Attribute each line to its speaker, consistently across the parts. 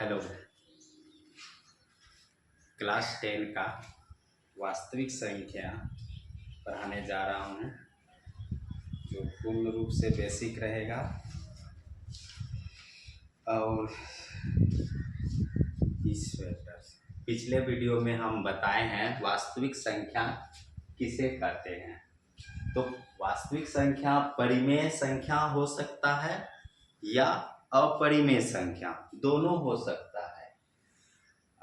Speaker 1: Hello. Class 10 का वास्तविक संख्या पढ़ाने जा रहा हूँ, जो पूर्ण रूप से बेसिक रहेगा। और इस पिछले वीडियो में हम बताए हैं वास्तविक संख्या किसे कहते हैं। तो वास्तविक संख्या परिमेय संख्या हो सकता है या अपरिमेय संख्या, दोनों हो सकता है।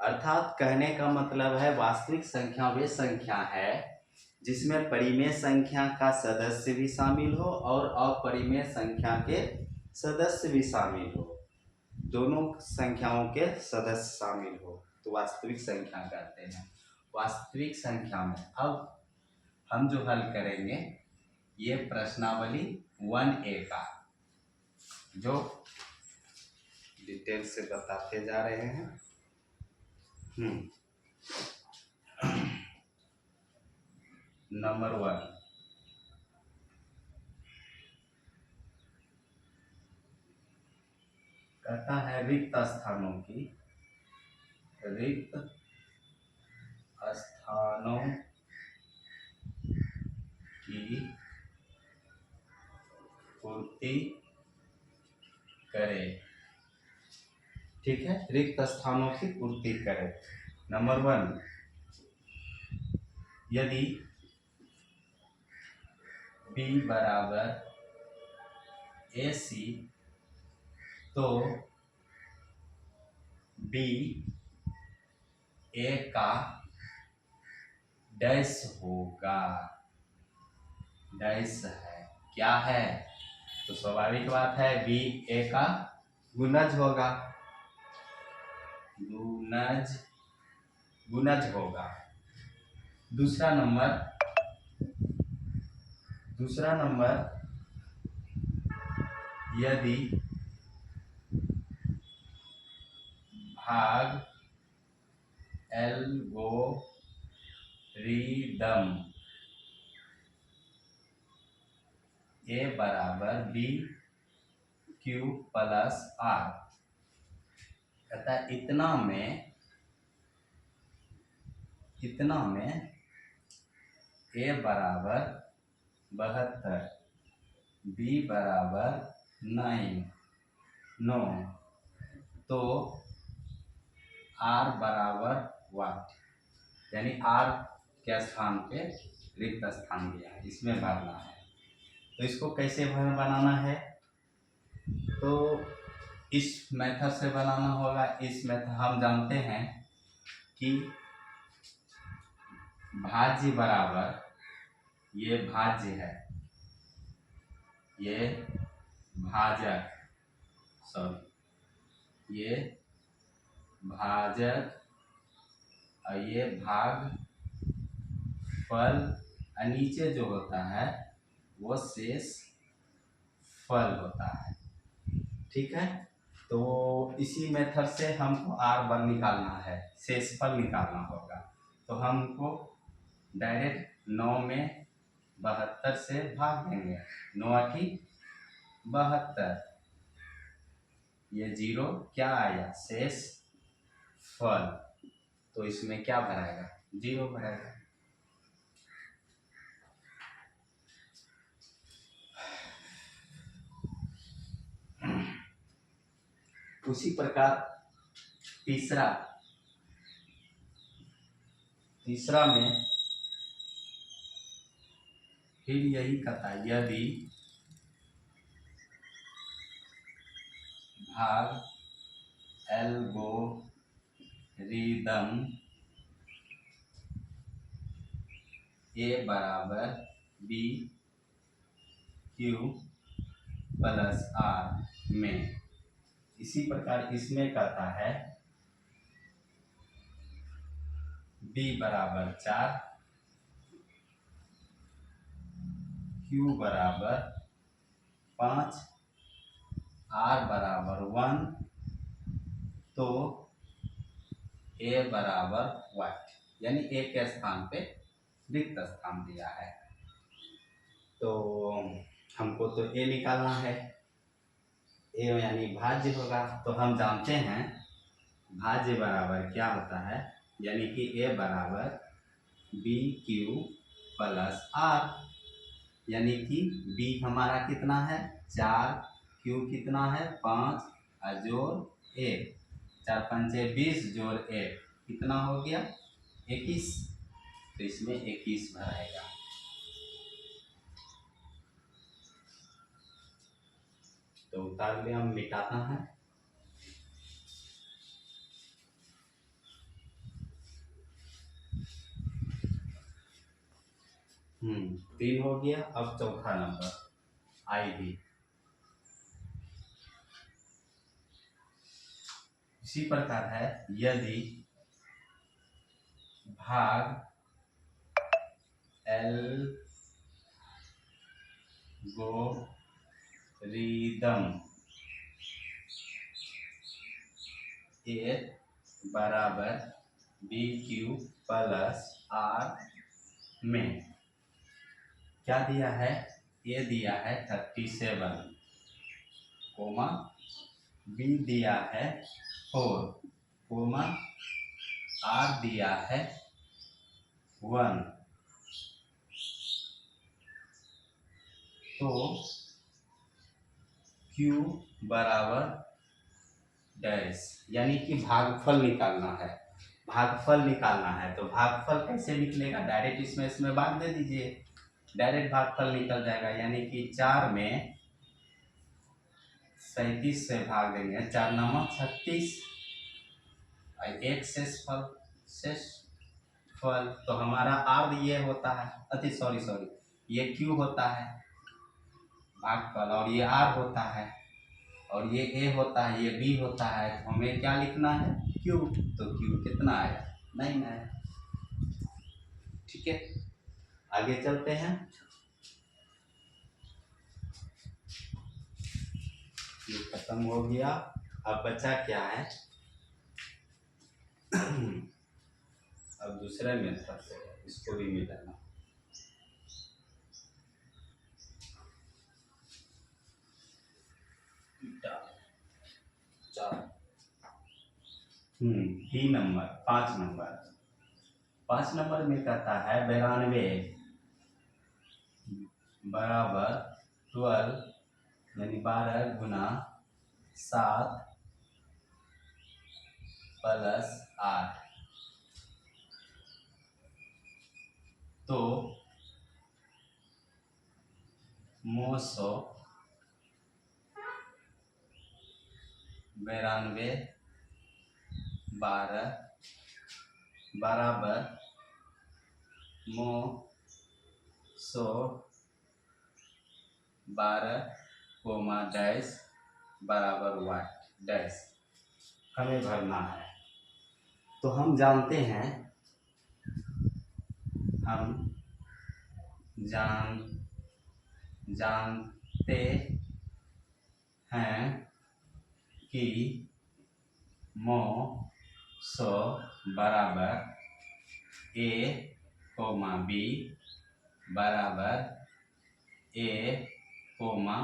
Speaker 1: अर्थात कहने का मतलब है वास्तविक संख्या वे संख्या है जिसमें परिमेय संख्या का सदस्य भी शामिल हो और अपरिमेय संख्या के सदस्य भी शामिल हो, दोनों संख्याओं के सदस्य शामिल हो तो वास्तविक संख्या कहते हैं। वास्तविक संख्या में अब हम जो हल करेंगे ये प्रश्नावली 1A का, जो डिटेल से बताते जा रहे हैं। नंबर 1, कहता है रिक्त स्थानों की पूर्ति करे। ठीक है, रिक्त स्थानों की पूर्ति करे। नंबर 1, यदि B बराबर AC तो B A का डैश होगा। डैश है, क्या है? तो स्वाभाविक बात है B A का गुणज होगा। गुणज होगा। दूसरा नंबर, यदि भाग एल्गोरिदम A बराबर B Q प्लस R, कहता है इतना में A बराबर 72, B बराबर 9, तो R बराबर वाट, यानी R के स्थान पे रिक्त स्थान दिया है, इसमें भरना है। तो इसको कैसे बनाना है? तो इस मेथड से बनाना होगा। इस मेथड हम जानते हैं कि भाज्य बराबर, ये भाज्य है, ये भाजक, ये भाजक और ये भाग फल, और नीचे जो होता है वो शेष फल होता है। ठीक है, तो इसी मेथड से हमको R1 निकालना है, शेषफल निकालना होगा। तो हमको डायरेक्ट 9 में 72 से भाग देंगे। 9 आठी 72, ये 0 क्या आया? शेष फल। तो इसमें क्या भराएगा? 0 भराएगा। उसी प्रकार तीसरा में फिर यही कहता है, यदि भाग एल्गोरिदम A बराबर B Q प्लस R में, इसी प्रकार इसमें कहता है B बराबर 4, Q बराबर 5, R बराबर 1, तो A बराबर वाट, यानी A के स्थान पे रिक्त स्थान दिया है। तो हमको तो A निकालना है, A यानी भाज्य होगा। तो हम जानते हैं भाज्य बराबर क्या होता है, यानी कि ए बराबर बी क्यू प्लस आर, यानी कि बी हमारा कितना है 4, क्यू कितना है 5 और जोड़ ए, 4 पंचे 20 जोड़ ए कितना हो गया 21। तो इसमें 21 भराएगा। तो उतार ले, हम मिटाना है। हम्म, 3 हो गया। अब चौथा नंबर आई भी इसी प्रकार है। यदि भाग एल्गोरिदम ए बराबर बी क्यू प्लस आर में क्या दिया है, ए दिया है 37 कोमा, बी दिया है 4 कोमा, आर दिया है 1। तो Q बराबर डैश, यानी कि भागफल निकालना है। भागफल निकालना है तो भागफल कैसे निकलेगा, डायरेक्ट इसमें भाग दे दीजिए, डायरेक्ट भागफल निकल जाएगा। यानी कि 4 में 37 से भाग देंगे, 4 नमक 36 और एक शेष फल। तो हमारा आर ये होता है, अति सॉरी ये क्यू होता है भागफल, और ये आर होता है, और ये ए होता है, ये बी होता है। तो हमें क्या लिखना है क्यू, तो क्यू कितना आया 9 आया। ठीक है, आगे चलते हैं। ये खत्म हो गया। अब बचा क्या है अब दूसरे मेथड से इसको भी मिलाना। तीन नंबर 5 नंबर में कहता है 92 बराबर 12 यानी 12 गुना 7 प्लस 8। तो 992 12 बराबर 912 कोमा डैश बराबर वाट डैश हमें भरना है। तो हम जानते हैं कि मो 100 बराबर ए कोमा बी बराबर ए कोमा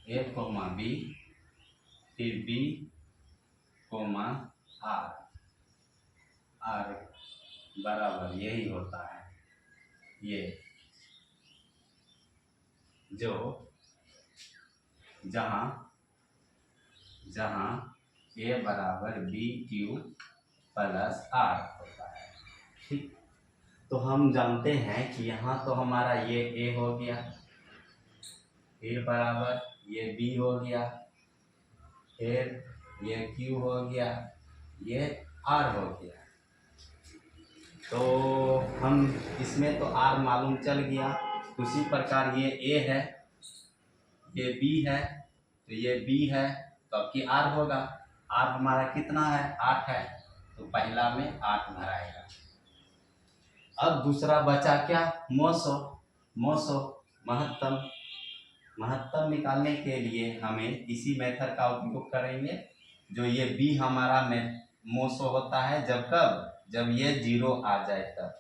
Speaker 1: ए कोमा बी फिर बी कोमा आर बराबर यही होता है, ये जो जहाँ ए बराबर बी क्यू प्लस आर होता है। ठीक, तो हम जानते हैं कि यहाँ तो हमारा ये ए हो गया, फिर बराबर ये बी हो गया, फिर ये क्यू हो गया, ये आर हो गया। तो हम इसमें तो आर मालूम चल गया। उसी प्रकार ये ए है, ये बी है, तो ये बी है, तो अब की आर होगा। आर हमारा कितना है 8 है, तो पहला में 8 भराएगा। अब दूसरा बचा क्या मोसो महत्तम निकालने के लिए हमें इसी मेथड का उपयोग करेंगे। जो ये बी हमारा मोसो होता है जब ये 0 आ जाए तब।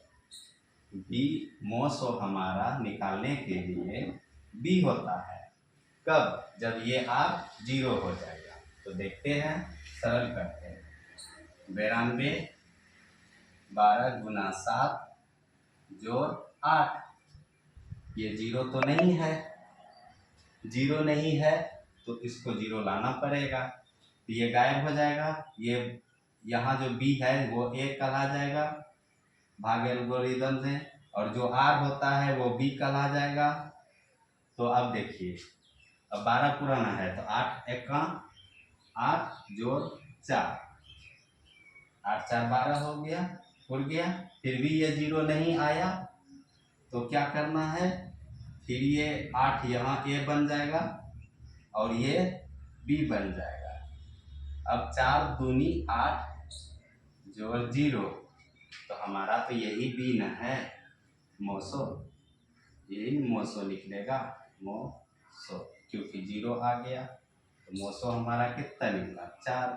Speaker 1: बी मोसो हमारा निकालने के लिए बी होता है। कब? जब ये आर 0 हो जाएगा। तो देखते हैं, सरल करते हैं। 92 12 गुना 7 जोड़ 8, ये 0 तो नहीं है, 0 नहीं है तो इसको 0 लाना पड़ेगा। तो ये गायब हो जाएगा। ये यहाँ जो बी है वो ए कहला जाएगा भाग एल्गोरिदम से, और जो आर होता है वो बी कहला जाएगा। तो अब देखिए, अब 12 पुराना है तो 8 एका 8 जोड़ 4, 8 4 12 हो गया, उड़ गया। फिर भी ये 0 नहीं आया तो क्या करना है, फिर ये 8 यहाँ ए बन जाएगा और ये बी बन जाएगा। अब 4 दूनी 8 जोड़ 0, तो हमारा तो यही बी न है, मोसो, यही मोसो निकलेगा, मोसो, क्योंकि 0 आ गया तो मोसो हमारा कितना निकला 4।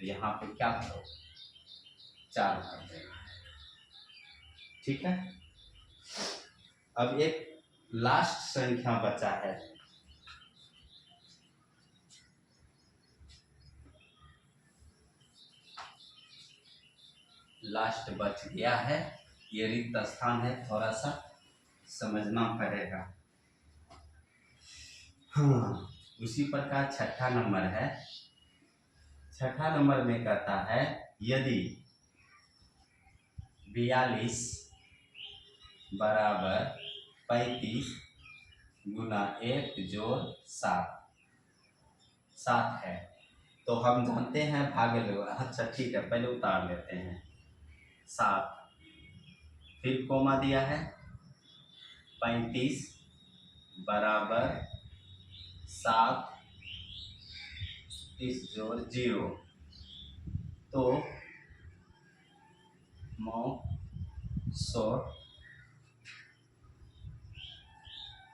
Speaker 1: तो यहाँ पे क्या करो, 4 भर देना है। ठीक है। अब एक लास्ट संख्या बचा है, लास्ट बच गया है, ये रिक्त स्थान है, थोड़ा सा समझना पड़ेगा। हाँ, उसी प्रकार छठा नंबर है। छठा नंबर में कहता है यदि 42 बराबर 35 गुना 1 जोड़ 7 है, तो हम जानते हैं भागे लो। अच्छा ठीक है, पहले उतार लेते हैं 7, फिर कोमा दिया है 35 बराबर 7 इस जोड़ 0, तो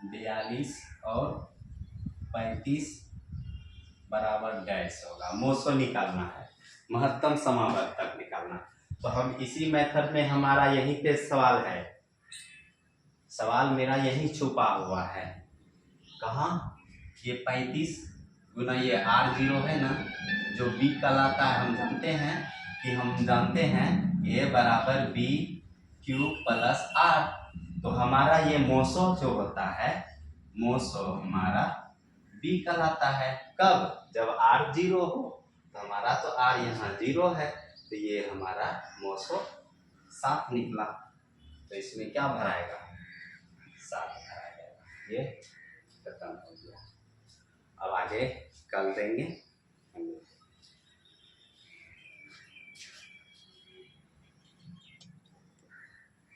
Speaker 1: 42 और 35 बराबर डैश होगा। मोसो निकालना है, महत्तम समावर्तक निकालना। तो हम इसी मेथड में, हमारा यहीं पे सवाल है, सवाल मेरा यहीं छुपा हुआ है। कहाँ? ये 35 गुना ये R0 है ना, जो B कहलाता है। हम जानते हैं A बराबर B क्यू प्लस R। तो हमारा ये मोसो जो होता है, मोसो हमारा B कहलाता है। कब? जब R 0 हो। तो हमारा तो R यहाँ 0 है, तो ये हमारा मोसो 7 निकला। तो इसमें क्या भराएगा? 7 भराएगा। ये खत्म हो गया। अब आगे कल देंगे।